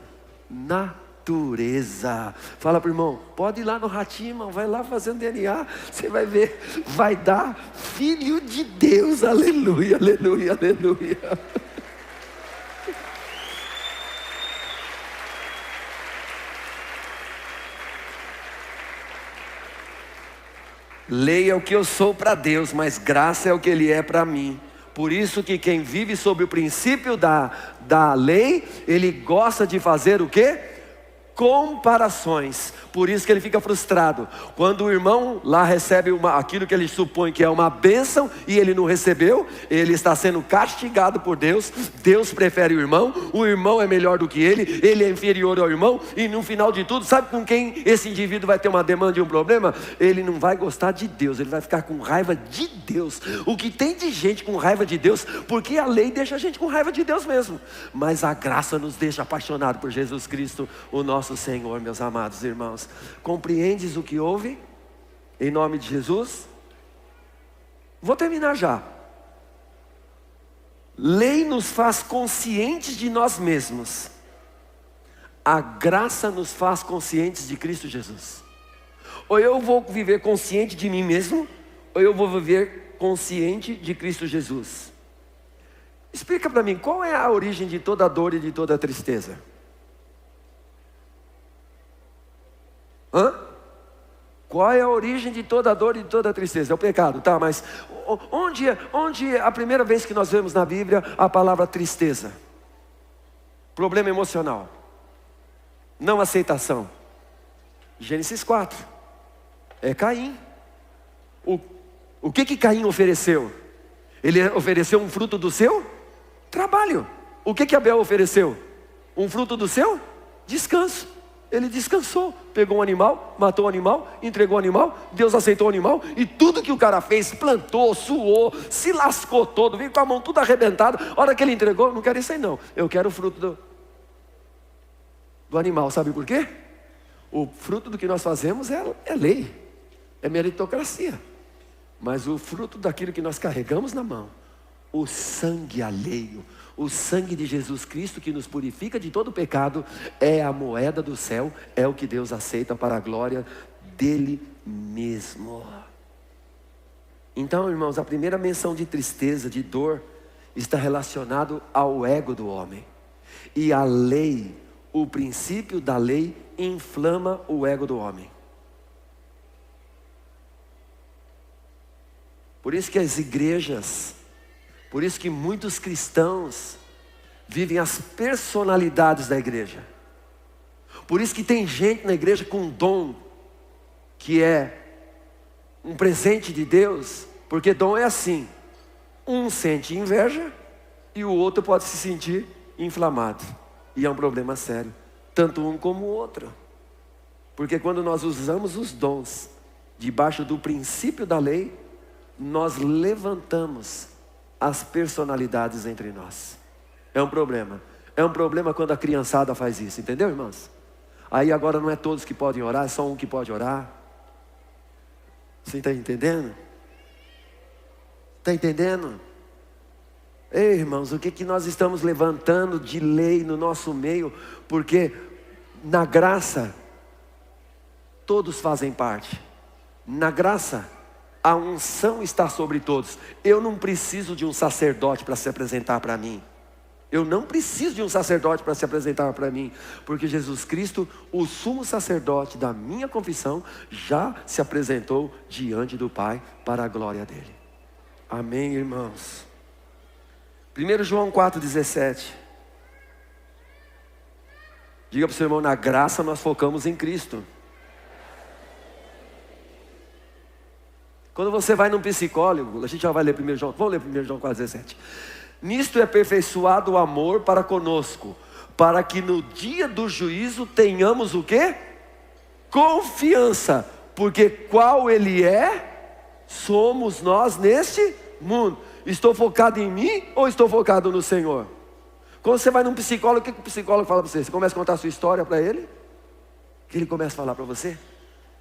natureza. Fala para o irmão, pode ir lá no ratinho, irmão, vai lá fazer um DNA, você vai ver, vai dar filho de Deus, aleluia, aleluia, aleluia. Lei é o que eu sou para Deus, mas graça é o que Ele é para mim. Por isso que quem vive sob o princípio da lei, ele gosta de fazer o quê? Comparações. Por isso que ele fica frustrado. Quando o irmão lá recebe aquilo que ele supõe que é uma bênção e ele não recebeu, ele está sendo castigado por Deus. Deus prefere o irmão é melhor do que ele é inferior ao irmão. E no final de tudo, sabe com quem esse indivíduo vai ter uma demanda e um problema? Ele não vai gostar de Deus, ele vai ficar com raiva de Deus. O que tem de gente com raiva de Deus, porque a lei deixa a gente com raiva de Deus mesmo, mas a graça nos deixa apaixonados por Jesus Cristo, o nosso Senhor. Meus amados irmãos, compreendes o que houve? Em nome de Jesus. Vou terminar já. Lei nos faz conscientes de nós mesmos. A graça nos faz conscientes de Cristo Jesus. Ou eu vou viver consciente de mim mesmo, ou eu vou viver consciente de Cristo Jesus. Explica para mim, qual é a origem de toda dor e de toda tristeza? Qual é a origem de toda dor e de toda tristeza? É o pecado, tá? Mas onde é a primeira vez que nós vemos na Bíblia a palavra tristeza? Problema emocional, não aceitação. Gênesis 4. É Caim. O que Caim ofereceu? Ele ofereceu um fruto do seu trabalho. O que Abel ofereceu? Um fruto do seu descanso. Ele descansou, pegou um animal, matou o animal, entregou o animal, Deus aceitou o animal, e tudo que o cara fez, plantou, suou, se lascou todo, veio com a mão tudo arrebentada. A hora que ele entregou, não quero isso aí não, eu quero o fruto do animal. Sabe por quê? O fruto do que nós fazemos é lei, é meritocracia. Mas o fruto daquilo que nós carregamos na mão, o sangue alheio. O sangue de Jesus Cristo que nos purifica de todo pecado é a moeda do céu, é o que Deus aceita para a glória dele mesmo. Então, irmãos, a primeira menção de tristeza, de dor, está relacionado ao ego do homem. E a lei, o princípio da lei, inflama o ego do homem. Por isso que as igrejas, por isso que muitos cristãos vivem as personalidades da igreja. Por isso que tem gente na igreja com dom, que é um presente de Deus, porque dom é assim: um sente inveja e o outro pode se sentir inflamado. E é um problema sério, tanto um como o outro. Porque quando nós usamos os dons debaixo do princípio da lei, nós levantamos as personalidades entre nós. É um problema. É um problema quando a criançada faz isso, entendeu, irmãos? Aí agora não é todos que podem orar, é só um que pode orar. Você está entendendo? Está entendendo? Ei, irmãos, o que nós estamos levantando de lei no nosso meio? Porque na graça todos fazem parte. Na graça a unção está sobre todos. Eu não preciso de um sacerdote para se apresentar para mim. Eu não preciso de um sacerdote para se apresentar para mim, porque Jesus Cristo, o sumo sacerdote da minha confissão, já se apresentou diante do Pai para a glória dele. Amém, irmãos? 1 João 4,17. Diga para o seu irmão: na graça nós focamos em Cristo. Quando você vai num psicólogo, a gente já vai ler 1 João, vamos ler 1 João 4,17. Nisto é aperfeiçoado o amor para conosco, para que no dia do juízo tenhamos o quê? Confiança, porque qual Ele é, somos nós neste mundo. Estou focado em mim ou estou focado no Senhor? Quando você vai num psicólogo, o que o psicólogo fala para você? Você começa a contar a sua história para ele? O que ele começa a falar para você?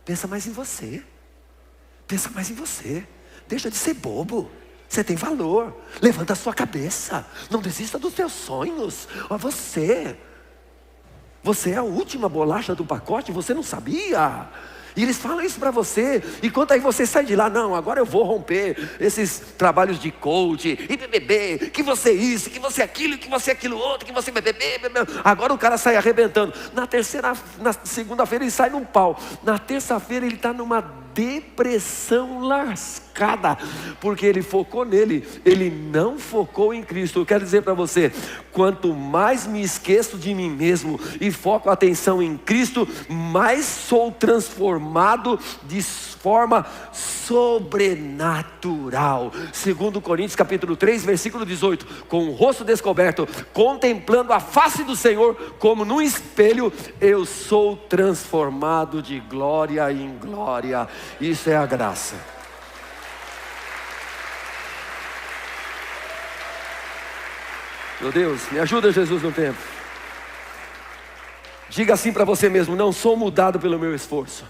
Pensa mais em você. Pensa mais em você. Deixa de ser bobo. Você tem valor. Levanta a sua cabeça. Não desista dos seus sonhos. Ó, você é a última bolacha do pacote. Você não sabia? E eles falam isso para você. E quando aí você sai de lá: não, agora eu vou romper esses trabalhos de coach e BBB, que você isso, que você aquilo, que você aquilo outro, que você BBB. Agora o cara sai arrebentando. Na segunda-feira ele sai num pau. Na terça-feira ele está numa depressão lascada, porque ele focou nele, ele não focou em Cristo. Eu quero dizer para você: quanto mais me esqueço de mim mesmo e foco a atenção em Cristo, mais sou transformado de forma sobrenatural. 2 Coríntios capítulo 3, versículo 18. Com o rosto descoberto, contemplando a face do Senhor como num espelho, eu sou transformado de glória em glória. Isso é a graça. Meu Deus, me ajuda, Jesus, no tempo. Diga assim para você mesmo: não sou mudado pelo meu esforço.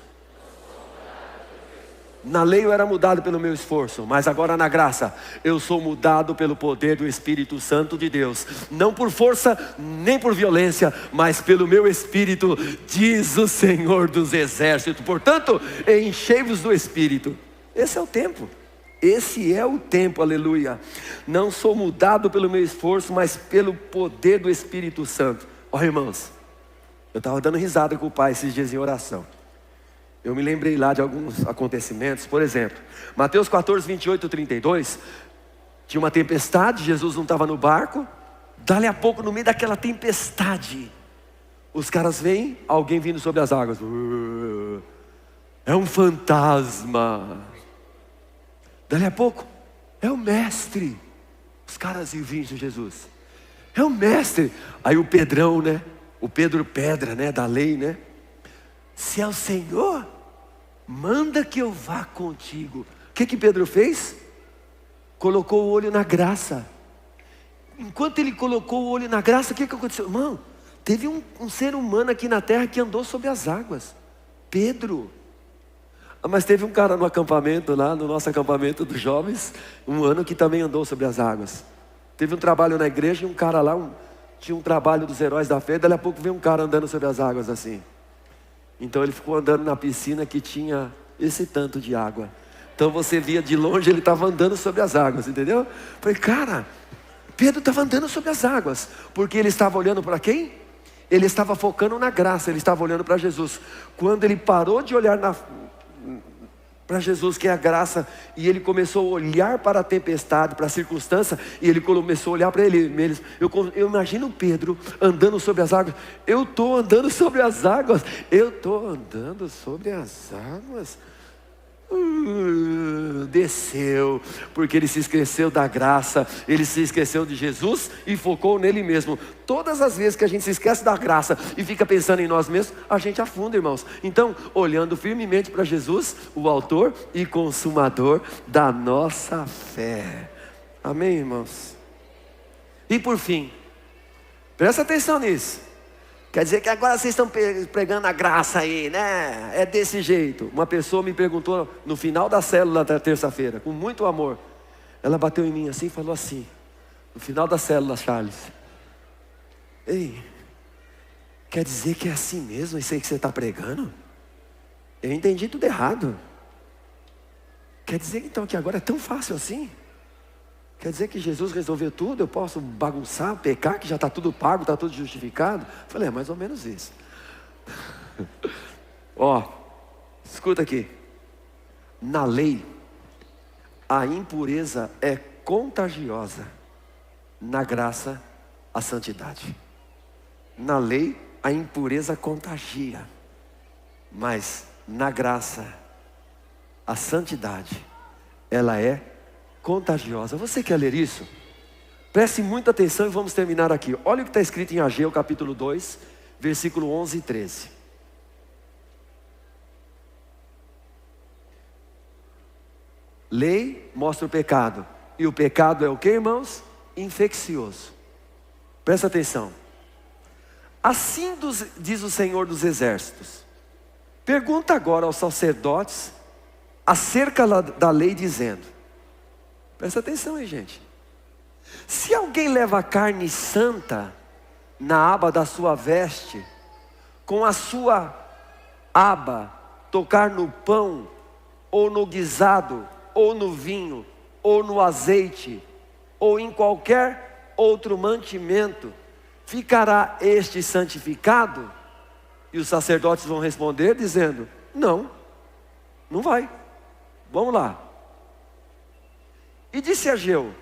Na lei eu era mudado pelo meu esforço, mas agora na graça eu sou mudado pelo poder do Espírito Santo de Deus. Não por força, nem por violência, mas pelo meu Espírito, diz o Senhor dos Exércitos. Portanto, enchei-vos do Espírito. Esse é o tempo. Esse é o tempo, aleluia. Não sou mudado pelo meu esforço, mas pelo poder do Espírito Santo. Ó, irmãos, eu estava dando risada com o pai esses dias em oração. Eu me lembrei lá de alguns acontecimentos. Por exemplo, Mateus 14, 28, 32. Tinha uma tempestade, Jesus não estava no barco. Dali a pouco, no meio daquela tempestade, os caras veem alguém vindo sobre as águas. É um fantasma. Dali a pouco, é o mestre. Os caras viram Jesus. É o mestre. Aí o Pedrão, né? O Pedro Pedra, né? Da lei, né? Se é o Senhor, manda que eu vá contigo. O que Pedro fez? Colocou o olho na graça. Enquanto ele colocou o olho na graça, o que aconteceu? Irmão, teve um ser humano aqui na terra que andou sobre as águas. Pedro. Mas teve um cara no acampamento lá, no nosso acampamento dos jovens, um ano, que também andou sobre as águas. Teve um trabalho na igreja e um cara lá, tinha um trabalho dos heróis da fé, daí a pouco veio um cara andando sobre as águas assim. Então ele ficou andando na piscina que tinha esse tanto de água. Então você via de longe, ele estava andando sobre as águas, entendeu? Falei, cara, Pedro estava andando sobre as águas, porque ele estava olhando para quem? Ele estava focando na graça, ele estava olhando para Jesus. Quando ele parou de olhar para Jesus, que é a graça, e ele começou a olhar para a tempestade, para a circunstância, e ele começou a olhar para ele mesmo. Eu imagino Pedro andando sobre as águas. Eu estou andando sobre as águas. Eu estou andando sobre as águas. Desceu, porque ele se esqueceu da graça, ele se esqueceu de Jesus e focou nele mesmo. Todas as vezes que a gente se esquece da graça e fica pensando em nós mesmos, a gente afunda, irmãos. Então, olhando firmemente para Jesus, o autor e consumador da nossa fé. Amém, irmãos? E por fim, presta atenção nisso. Quer dizer que agora vocês estão pregando a graça aí, né? É desse jeito. Uma pessoa me perguntou no final da célula da terça-feira, com muito amor. Ela bateu em mim assim e falou assim, no final da célula, Charles: ei, quer dizer que é assim mesmo isso aí que você está pregando? Eu entendi tudo errado. Quer dizer então que agora é tão fácil assim? Quer dizer que Jesus resolveu tudo, eu posso bagunçar, pecar, que já está tudo pago, está tudo justificado? Falei, é mais ou menos isso. Ó, escuta aqui. Na lei, a impureza é contagiosa. Na graça, a santidade. Na lei, a impureza contagia. Mas na graça, a santidade, ela é contagiosa. Você quer ler isso? Preste muita atenção e vamos terminar aqui. Olha o que está escrito em Ageu capítulo 2, versículo 11 e 13. Lei mostra o pecado. E o pecado é o que, irmãos? Infeccioso. Presta atenção. Assim diz o Senhor dos Exércitos: pergunta agora aos sacerdotes acerca da lei, dizendo... Presta atenção aí, gente. Se alguém leva carne santa na aba da sua veste, com a sua aba tocar no pão, ou no guisado, ou no vinho, ou no azeite, ou em qualquer outro mantimento, ficará este santificado? E os sacerdotes vão responder dizendo: não, não vai. Vamos lá. E disse Ageu: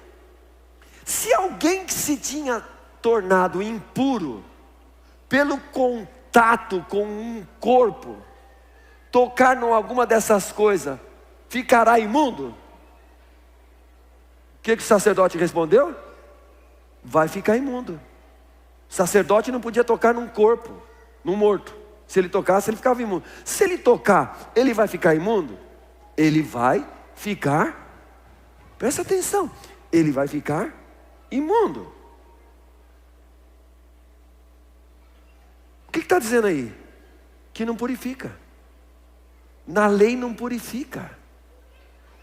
se alguém que se tinha tornado impuro pelo contato com um corpo, tocar em alguma dessas coisas, ficará imundo? O que o sacerdote respondeu? Vai ficar imundo. O sacerdote não podia tocar num corpo, num morto. Se ele tocasse, ele ficava imundo. Se ele tocar, ele vai ficar imundo? Ele vai ficar, presta atenção, ele vai ficar imundo. O que está dizendo aí? Que não purifica. Na lei não purifica.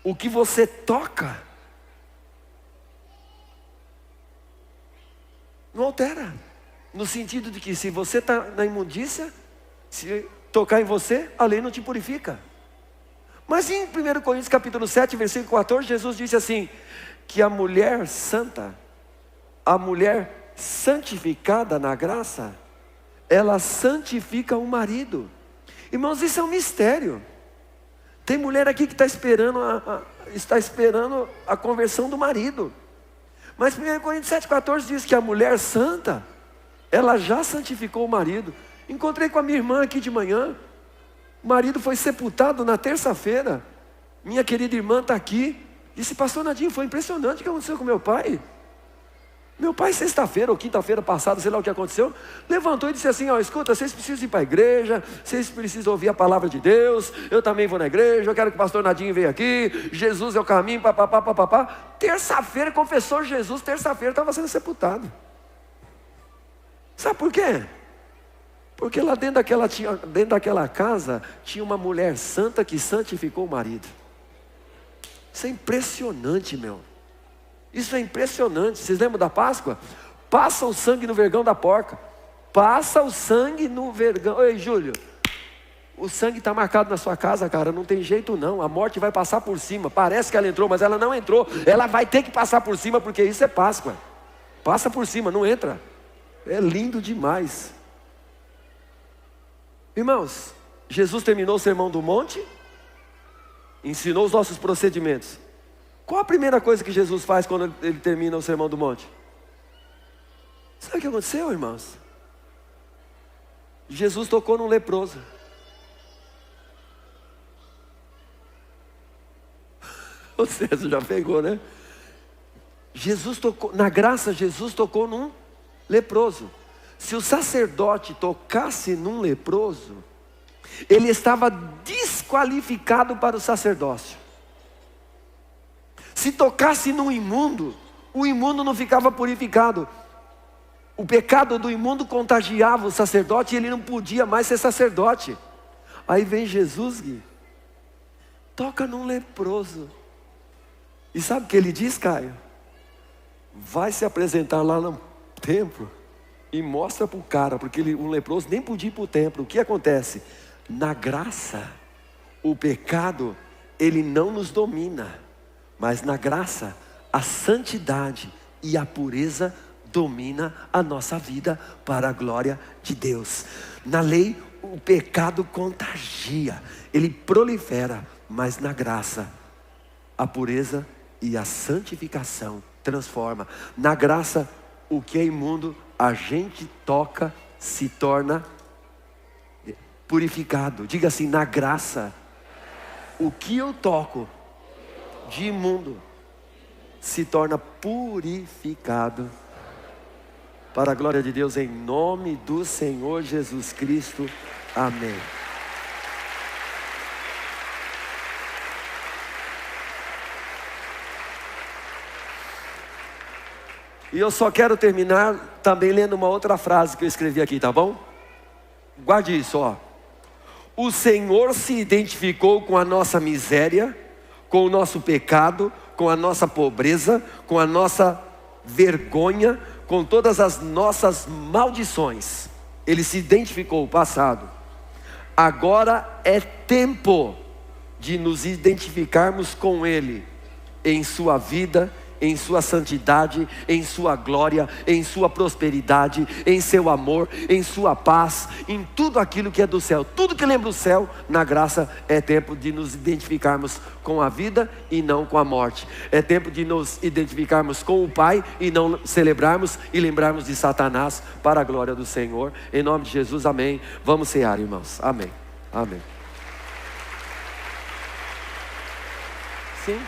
O que você toca não altera. No sentido de que se você está na imundícia, se tocar em você, a lei não te purifica. Mas em 1 Coríntios capítulo 7, versículo 14, Jesus disse assim, que a mulher santa, a mulher santificada na graça, ela santifica o marido. Irmãos, isso é um mistério. Tem mulher aqui que está esperando a conversão do marido. Mas 1 Coríntios 7,14 diz que a mulher santa, ela já santificou o marido. Encontrei com a minha irmã aqui de manhã. O marido foi sepultado na terça-feira. Minha querida irmã está aqui. Disse, pastor Nadinho, foi impressionante o que aconteceu com meu pai. Meu pai, sexta-feira ou quinta-feira passada, sei lá o que aconteceu, levantou e disse assim, ó, escuta, vocês precisam ir para a igreja, vocês precisam ouvir a palavra de Deus, eu também vou na igreja, eu quero que o pastor Nadinho venha aqui, Jesus é o caminho, papapá, papapá. Terça-feira confessou Jesus, terça-feira estava sendo sepultado. Sabe por quê? Porque lá dentro daquela casa, tinha uma mulher santa que santificou o marido. Isso é impressionante, meu. Isso é impressionante. Vocês lembram da Páscoa? Passa o sangue no vergão da porca. Passa o sangue no vergão. Oi, Júlio. O sangue está marcado na sua casa, cara. Não tem jeito não. A morte vai passar por cima. Parece que ela entrou, mas ela não entrou. Ela vai ter que passar por cima, porque isso é Páscoa. Passa por cima, não entra. É lindo demais. Irmãos, Jesus terminou o Sermão do Monte, ensinou os nossos procedimentos. Qual a primeira coisa que Jesus faz quando ele termina o Sermão do Monte? Sabe o que aconteceu, irmãos? Jesus tocou num leproso. Você já pegou, né? Jesus tocou, na graça, Jesus tocou num leproso. Se o sacerdote tocasse num leproso, ele estava desqualificado para o sacerdócio. Se tocasse num imundo, o imundo não ficava purificado. O pecado do imundo contagiava o sacerdote e ele não podia mais ser sacerdote. Aí vem Jesus, Gui, toca num leproso. E sabe o que ele diz, Caio? Vai se apresentar lá no templo e mostra para o cara, porque um leproso nem podia ir para o templo. O que acontece? Na graça, o pecado, ele não nos domina. Mas na graça, a santidade e a pureza domina a nossa vida para a glória de Deus. Na lei, o pecado contagia, ele prolifera, mas na graça, a pureza e a santificação transforma. Na graça, o que é imundo, a gente toca, se torna purificado. Diga assim, na graça, o que eu toco de imundo se torna purificado para a glória de Deus, em nome do Senhor Jesus Cristo, amém. E eu só quero terminar também lendo uma outra frase que eu escrevi aqui, tá bom? Guarde isso, ó. O Senhor se identificou com a nossa miséria, com o nosso pecado, com a nossa pobreza, com a nossa vergonha, com todas as nossas maldições. Ele se identificou o passado. Agora é tempo de nos identificarmos com Ele em sua vida, em sua santidade, em sua glória, em sua prosperidade, em seu amor, em sua paz, em tudo aquilo que é do céu. Tudo que lembra o céu, na graça, é tempo de nos identificarmos com a vida e não com a morte. É tempo de nos identificarmos com o Pai e não celebrarmos e lembrarmos de Satanás, para a glória do Senhor. Em nome de Jesus, amém. Vamos cear, irmãos. Amém. Amém. Sim.